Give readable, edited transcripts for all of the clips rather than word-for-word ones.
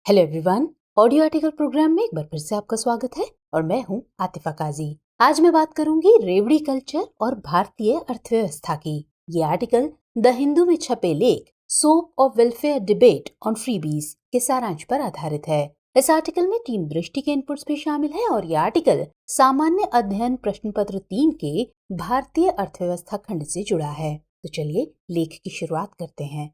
Hello everyone. Audio article programme में एक बार फिर से आपका स्वागत है और मैं हूं आतिफा काजी। आज मैं बात करूंगी रेवड़ी कल्चर और भारतीय अर्थव्यवस्था की। ये आर्टिकल द हिंदू में छपे लेख soap of welfare debate on freebies के सारांश पर आधारित है। इस आर्टिकल में 3 दृष्टि के इनपुट्स भी शामिल है और ये आर्टिकल सामान्य अध्ययन प्रश्न पत्र 3 के भारतीय अर्थव्यवस्था खंड से जुड़ा है। तो चलिए लेख की शुरुआत करते हैं।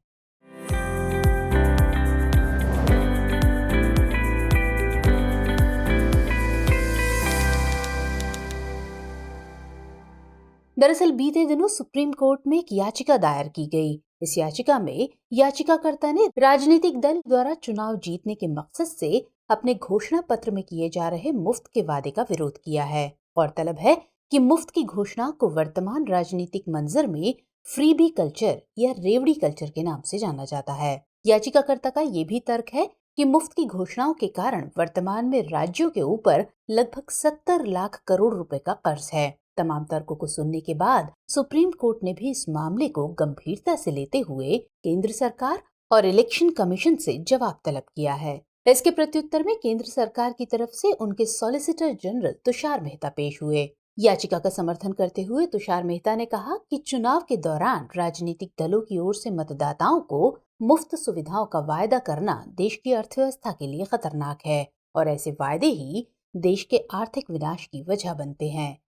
दरअसल बीते दिनों सुप्रीम कोर्ट में एक याचिका दायर की गई। इस याचिका में याचिकाकर्ता ने राजनीतिक दल द्वारा चुनाव जीतने के मकसद से अपने घोषणा पत्र में किए जा रहे मुफ्त के वादे का विरोध किया है। गौरतलब है कि मुफ्त की घोषणा को वर्तमान राजनीतिक मंजर में फ्रीबी कल्चर या रेवड़ी कल्चर के नाम से जाना जाता है। याचिकाकर्ता का ये भी तर्क है कि मुफ्त की घोषणाओं के कारण वर्तमान में राज्यों के ऊपर लगभग 70 लाख करोड़ रुपए का कर्ज है। तमाम तर्कों को सुनने के बाद सुप्रीम कोर्ट ने भी इस मामले को गंभीरता से लेते हुए केंद्र सरकार और इलेक्शन कमीशन से जवाब तलब किया है। इसके प्रत्युत्तर में केंद्र सरकार की तरफ से उनके सॉलिसिटर जनरल तुषार मेहता पेश हुए। याचिका का समर्थन करते हुए तुषार मेहता ने कहा कि चुनाव के दौरान राजनीतिक दलों की ओर से मतदाताओं को मुफ्त सुविधाओं का वायदा करना देश की अर्थव्यवस्था के लिए खतरनाक है और ऐसे वायदे ही देश के आर्थिक विनाश की वजह बनते हैं।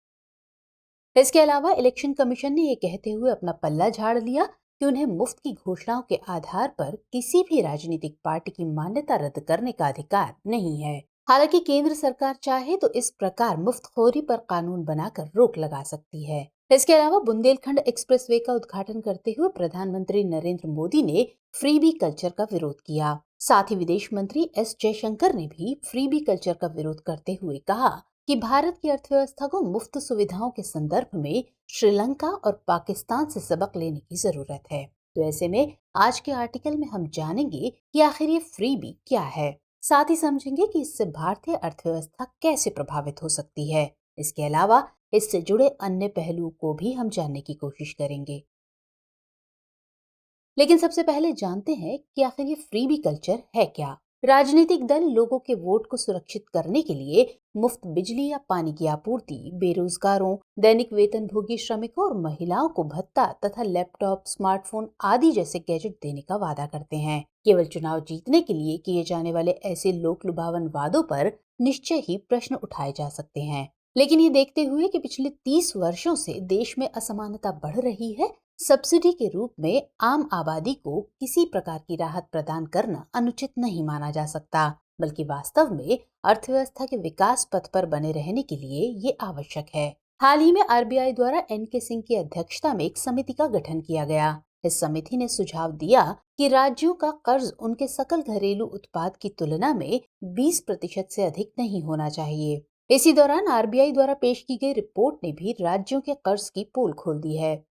इसके अलावा इलेक्शन कमीशन ने ये कहते हुए अपना पल्ला झाड़ लिया कि उन्हें मुफ्त की घोषणाओं के आधार पर किसी भी राजनीतिक पार्टी की मान्यता रद्द करने का अधिकार नहीं है। हालांकि केंद्र सरकार चाहे तो इस प्रकार मुफ्तखोरी पर कानून बनाकर रोक लगा सकती है। इसके अलावा बुंदेलखंड एक्सप्रेसवे का उद्घाटन करते हुए प्रधानमंत्री नरेंद्र मोदी ने फ्रीबी कल्चर का विरोध किया। साथ ही विदेश मंत्री एस जयशंकर ने भी फ्रीबी कल्चर का विरोध करते हुए कहा कि भारत की अर्थव्यवस्था को मुफ्त सुविधाओं के संदर्भ में श्रीलंका और पाकिस्तान से सबक लेने की जरूरत है। तो ऐसे में आज के आर्टिकल में हम जानेंगे कि आखिर ये फ्रीबी क्या है, साथ ही समझेंगे कि इससे भारतीय अर्थव्यवस्था कैसे प्रभावित हो सकती है। इसके अलावा इससे जुड़े अन्य पहलुओं को भी हम जानने की कोशिश करेंगे। लेकिन सबसे पहले जानते हैं कि आखिर ये फ्रीबी कल्चर है क्या। राजनीतिक दल लोगों के वोट को सुरक्षित करने के लिए मुफ्त बिजली या पानी की आपूर्ति, बेरोजगारों, दैनिक वेतनभोगी श्रमिकों और महिलाओं को भत्ता तथा लैपटॉप, स्मार्टफोन आदि जैसे गैजेट देने का वादा करते हैं। केवल चुनाव जीतने के लिए किए जाने वाले ऐसे लोक लुभावन वादों पर निश्चय ही प्रश्न उठाए जा सकते हैं। लेकिन ये देखते हुए कि पिछले 30 वर्षों से देश में असमानता बढ़ रही है, सब्सिडी के रूप में आम आबादी को किसी प्रकार की राहत प्रदान करना अनुचित नहीं माना जा सकता, बल्कि वास्तव में अर्थव्यवस्था के विकास पथ पर बने रहने के लिए ये आवश्यक है। हाल ही में आरबीआई द्वारा एन.के. सिंह की अध्यक्षता में एक समिति का गठन किया गया। इस समिति ने सुझाव दिया कि राज्यों का कर्ज उनके सकल घरेलू उत्पाद की तुलना में 20% से अधिक नहीं होना चाहिए। इसी दौरान आरबीआई द्वारा पेश की गई रिपोर्ट ने भी राज्यों के कर्ज की पोल खोल दी है।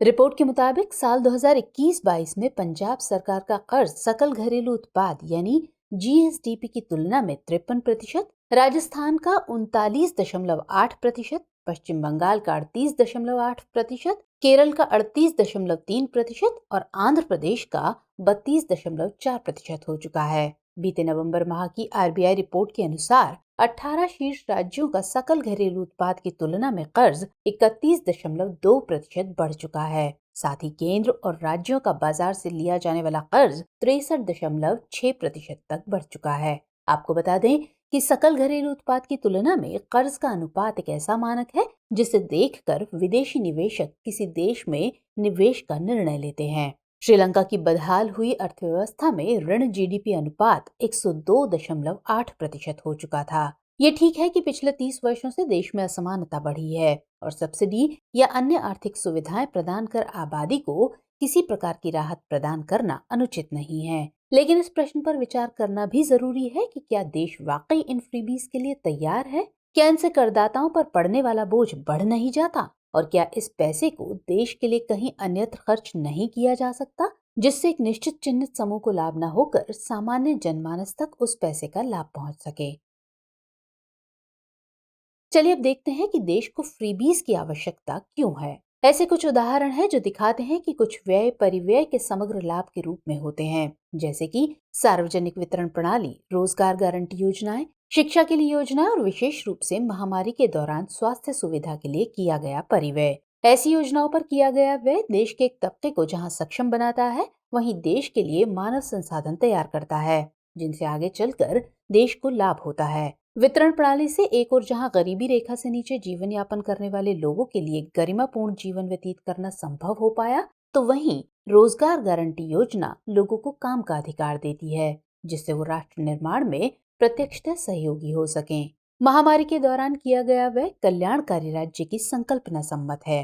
रिपोर्ट के मुताबिक साल 2021-22 में पंजाब सरकार का कर्ज सकल घरेलू उत्पाद यानी जीएसडीपी की तुलना में 53%, राजस्थान का 39.8%, पश्चिम बंगाल का 38.8%, केरल का 38.3% और आंध्र प्रदेश का 32.4% हो चुका है। बीते नवंबर माह की आरबीआई रिपोर्ट के अनुसार 18 शीर्ष राज्यों का सकल घरेलू उत्पाद की तुलना में कर्ज 31.2% बढ़ चुका है। साथ ही केंद्र और राज्यों का बाजार से लिया जाने वाला कर्ज 63.6% तक बढ़ चुका है। आपको बता दें कि सकल घरेलू उत्पाद की तुलना में कर्ज का अनुपात एक ऐसा मानक है जिसे देखकर विदेशी निवेशक किसी देश में निवेश का निर्णय लेते हैं। श्रीलंका की बदहाल हुई अर्थव्यवस्था में ऋण जीडीपी अनुपात 102.8% हो चुका था। ये ठीक है कि पिछले 30 वर्षों से देश में असमानता बढ़ी है और सब्सिडी या अन्य आर्थिक सुविधाएं प्रदान कर आबादी को किसी प्रकार की राहत प्रदान करना अनुचित नहीं है। लेकिन इस प्रश्न पर विचार करना भी जरूरी है कि क्या देश वाकई इन फ्रीबीज के लिए तैयार है? क्या इनसे करदाताओं पर पड़ने वाला बोझ बढ़ नहीं जाता? और क्या इस पैसे को देश के लिए कहीं अन्यत्र खर्च नहीं किया जा सकता, जिससे एक निश्चित चिन्हित समूह को लाभ न होकर सामान्य जनमानस तक उस पैसे का लाभ पहुंच सके? चलिए अब देखते हैं कि देश को फ्रीबीज की आवश्यकता क्यों है। ऐसे कुछ उदाहरण हैं जो दिखाते हैं कि कुछ व्यय परिव्यय के समग्र लाभ के रूप में होते हैं, जैसे कि सार्वजनिक वितरण प्रणाली, रोजगार गारंटी योजनाएं, शिक्षा के लिए योजनाएं और विशेष रूप से महामारी के दौरान स्वास्थ्य सुविधा के लिए किया गया परिव्यय। ऐसी योजनाओं पर किया गया व्यय देश के एक तबके को जहां सक्षम बनाता है, वहीं देश के लिए मानव संसाधन तैयार करता है, जिनसे आगे चलकर देश को लाभ होता है। वितरण प्रणाली से एक और जहां गरीबी रेखा से नीचे जीवन यापन करने वाले लोगों के लिए गरिमापूर्ण जीवन व्यतीत करना संभव हो पाया, तो वहीं रोजगार गारंटी योजना लोगों को काम का अधिकार देती है, जिससे वो राष्ट्र निर्माण में प्रत्यक्षतः सहयोगी हो सकें। महामारी के दौरान किया गया वह कल्याणकारी राज्य की संकल्पना सम्मत है।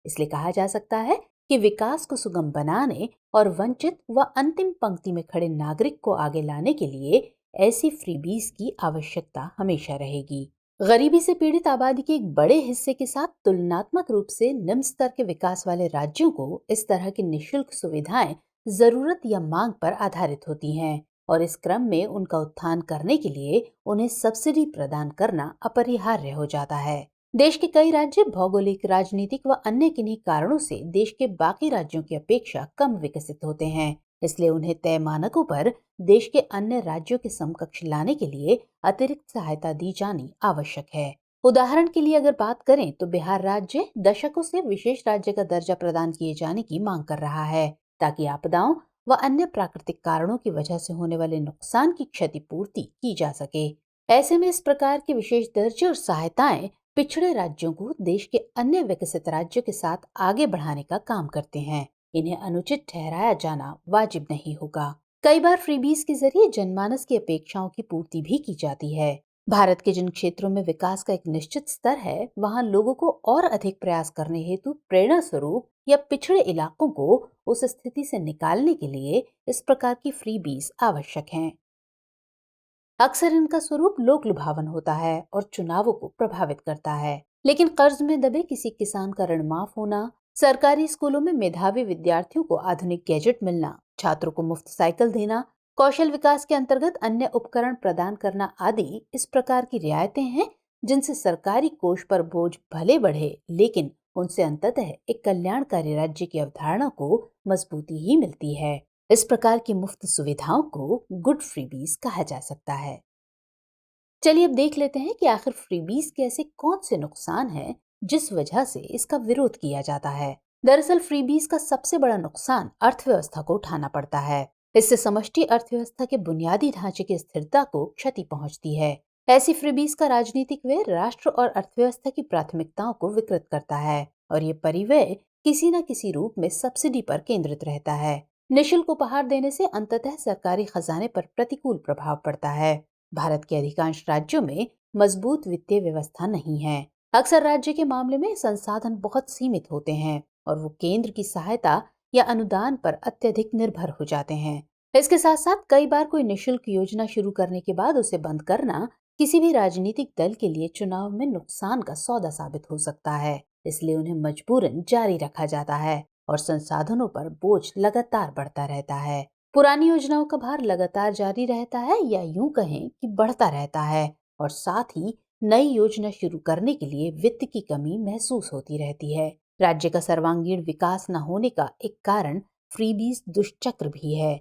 इसलिए कहा जा सकता है कि विकास को सुगम बनाने और वंचित व अंतिम पंक्ति में खड़े नागरिक को आगे लाने के लिए ऐसी फ्रीबीज की आवश्यकता हमेशा रहेगी। गरीबी से पीड़ित आबादी के एक बड़े हिस्से के साथ तुलनात्मक रूप से निम्न स्तर के विकास वाले राज्यों को इस तरह की निःशुल्क सुविधाएं जरूरत या मांग पर आधारित होती हैं, और इस क्रम में उनका उत्थान करने के लिए उन्हें सब्सिडी प्रदान करना अपरिहार्य हो जाता है। देश के कई राज्य भौगोलिक, राजनीतिक व अन्य किन्हीं कारणों से देश के बाकी राज्यों की अपेक्षा कम विकसित होते हैं, इसलिए उन्हें तय मानकों पर देश के अन्य राज्यों के समकक्ष लाने के लिए अतिरिक्त सहायता दी जानी आवश्यक है। उदाहरण के लिए अगर बात करें तो बिहार राज्य दशकों से विशेष राज्य का दर्जा प्रदान किए जाने की मांग कर रहा है, ताकि आपदाओं व अन्य प्राकृतिक कारणों की वजह से होने वाले नुकसान की क्षतिपूर्ति की जा सके। ऐसे में इस प्रकार के विशेष दर्जे और सहायताएं पिछड़े राज्यों को देश के अन्य विकसित राज्यों के साथ आगे बढ़ाने का काम करते हैं। इन्हें अनुचित ठहराया जाना वाजिब नहीं होगा। कई बार फ्रीबीज के जरिए जनमानस की अपेक्षाओं की पूर्ति भी की जाती है। भारत के जिन क्षेत्रों में विकास का एक निश्चित स्तर है, वहां लोगों को और अधिक प्रयास करने हेतु प्रेरणा स्वरूप या पिछड़े इलाकों को उस स्थिति से निकालने के लिए इस प्रकार की फ्रीबीज आवश्यक हैं। अक्सर इनका स्वरूप लोक लुभावन होता है और चुनावों को प्रभावित करता है, लेकिन कर्ज में दबे किसी किसान का ऋण माफ होना, सरकारी स्कूलों में मेधावी विद्यार्थियों को आधुनिक गैजेट मिलना, छात्रों को मुफ्त साइकिल देना, कौशल विकास के अंतर्गत अन्य उपकरण प्रदान करना आदि इस प्रकार की रियायतें हैं जिनसे सरकारी कोष पर बोझ भले बढ़े, लेकिन उनसे अंततः एक कल्याणकारी राज्य की अवधारणा को मजबूती ही मिलती है। इस प्रकार की मुफ्त सुविधाओं को गुड फ्रीबीज कहा जा सकता है। चलिए अब देख लेते हैं कि आखिर फ्रीबीज के ऐसे कौन से नुकसान हैं जिस वजह से इसका विरोध किया जाता है। दरअसल फ्रीबीज का सबसे बड़ा नुकसान अर्थव्यवस्था को उठाना पड़ता है। इससे समष्टि अर्थव्यवस्था के बुनियादी ढांचे की स्थिरता को क्षति पहुंचती है। ऐसी फ्रीबीज का राजनीतिक व्यय राष्ट्र और अर्थव्यवस्था की प्राथमिकताओं को विकृत करता है, और ये परिव्यय किसी न किसी रूप में सब्सिडी पर केंद्रित रहता है। निःशुल्क उपहार देने से अंततः सरकारी खजाने पर प्रतिकूल प्रभाव पड़ता है। भारत के अधिकांश राज्यों में मजबूत वित्तीय व्यवस्था नहीं है। अक्सर राज्य के मामले में संसाधन बहुत सीमित होते हैं और वो केंद्र की सहायता या अनुदान पर अत्यधिक निर्भर हो जाते हैं। इसके साथ साथ कई बार कोई निःशुल्क योजना शुरू करने के बाद उसे बंद करना किसी भी राजनीतिक दल के लिए चुनाव में नुकसान का सौदा साबित हो सकता है। इसलिए उन्हें मजबूरन जारी रखा जाता है और संसाधनों पर बोझ लगातार बढ़ता रहता है। पुरानी योजनाओं का भार लगातार जारी रहता है या यूं कहें कि बढ़ता रहता है, और साथ ही नई योजना शुरू करने के लिए वित्त की कमी महसूस होती रहती है। राज्य का सर्वांगीण विकास न होने का एक कारण फ्रीबीज दुष्चक्र भी है।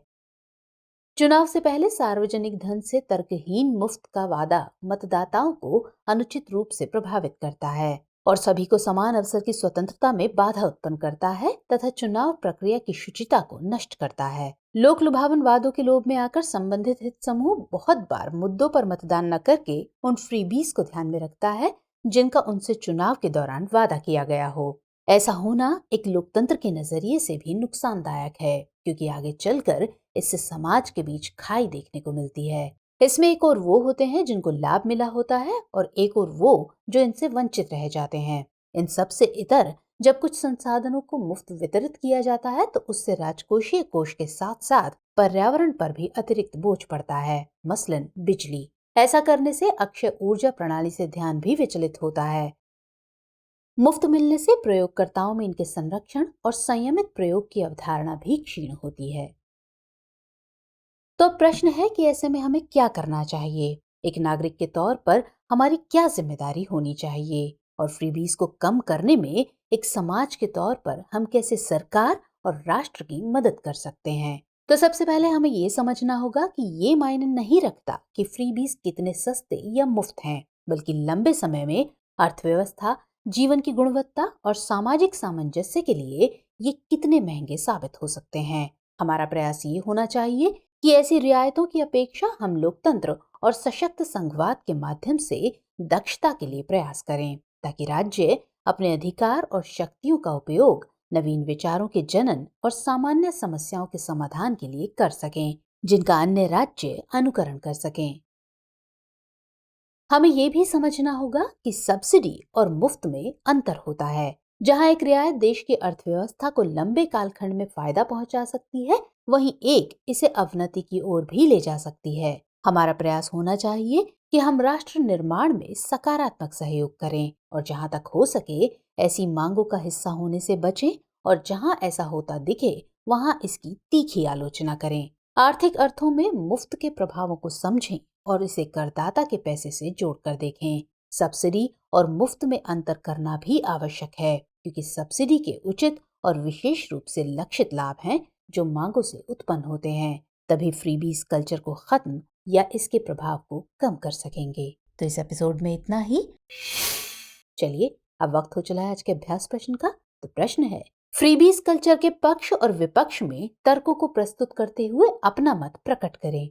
चुनाव से पहले सार्वजनिक धन से तर्कहीन मुफ्त का वादा मतदाताओं को अनुचित रूप से प्रभावित करता है और सभी को समान अवसर की स्वतंत्रता में बाधा उत्पन्न करता है तथा चुनाव प्रक्रिया की शुचिता को नष्ट करता है। लोक लुभावन वादों के लोभ में आकर संबंधित हित समूह बहुत बार मुद्दों पर मतदान न करके उन फ्रीबीज को ध्यान में रखता है जिनका उनसे चुनाव के दौरान वादा किया गया हो। ऐसा होना एक लोकतंत्र के नजरिए से भी नुकसानदायक है, क्योंकि आगे चलकर इससे समाज के बीच खाई देखने को मिलती है। इसमें एक और वो होते हैं जिनको लाभ मिला होता है और एक और वो जो इनसे वंचित रह जाते हैं। इन सब से इतर जब कुछ संसाधनों को मुफ्त वितरित किया जाता है तो उससे राजकोषीय कोष के साथ साथ पर्यावरण पर भी अतिरिक्त बोझ पड़ता है, मसलन बिजली। ऐसा करने से अक्षय ऊर्जा प्रणाली से ध्यान भी विचलित होता है। मुफ्त मिलने से प्रयोगकर्ताओं में इनके संरक्षण और संयमित प्रयोग की अवधारणा भी क्षीण होती है। तो प्रश्न है कि ऐसे में हमें क्या करना चाहिए? एक नागरिक के तौर पर हमारी क्या जिम्मेदारी होनी चाहिए और फ्रीबीज को कम करने में एक समाज के तौर पर हम कैसे सरकार और राष्ट्र की मदद कर सकते हैं। तो सबसे पहले हमें ये समझना होगा कि ये मायने नहीं रखता कि फ्रीबीज कितने सस्ते या मुफ्त हैं, बल्कि लंबे समय में अर्थव्यवस्था, जीवन की गुणवत्ता और सामाजिक सामंजस्य के लिए ये कितने महंगे साबित हो सकते हैं। हमारा प्रयास ये होना चाहिए कि ऐसी रियायतों की अपेक्षा हम लोकतंत्र और सशक्त संघवाद के माध्यम से दक्षता के लिए प्रयास करें, ताकि राज्य अपने अधिकार और शक्तियों का उपयोग नवीन विचारों के जनन और सामान्य समस्याओं के समाधान के लिए कर सकें, जिनका अन्य राज्य अनुकरण कर सकें। हमें यह भी समझना होगा कि सब्सिडी और मुफ्त में अंतर होता है। जहां एक रियायत देश की अर्थव्यवस्था को लंबे कालखंड में फायदा पहुंचा सकती है, वहीं एक इसे अवनति की ओर भी ले जा सकती है। हमारा प्रयास होना चाहिए कि हम राष्ट्र निर्माण में सकारात्मक सहयोग करें और जहां तक हो सके ऐसी मांगों का हिस्सा होने से बचें, और जहां ऐसा होता दिखे वहां इसकी तीखी आलोचना करें। आर्थिक अर्थों में मुफ्त के प्रभावों को समझें और इसे करदाता के पैसे से जोड़कर देखें। सब्सिडी और मुफ्त में अंतर करना भी आवश्यक है, क्योंकि सब्सिडी के उचित और विशेष रूप से लक्षित लाभ हैं जो मांगों से उत्पन्न होते हैं। तभी फ्रीबीज कल्चर को खत्म या इसके प्रभाव को कम कर सकेंगे। तो इस एपिसोड में इतना ही। चलिए, अब वक्त हो चला है आज के अभ्यास प्रश्न का। तो प्रश्न है, फ्रीबीज कल्चर के पक्ष और विपक्ष में तर्कों को प्रस्तुत करते हुए अपना मत प्रकट करें।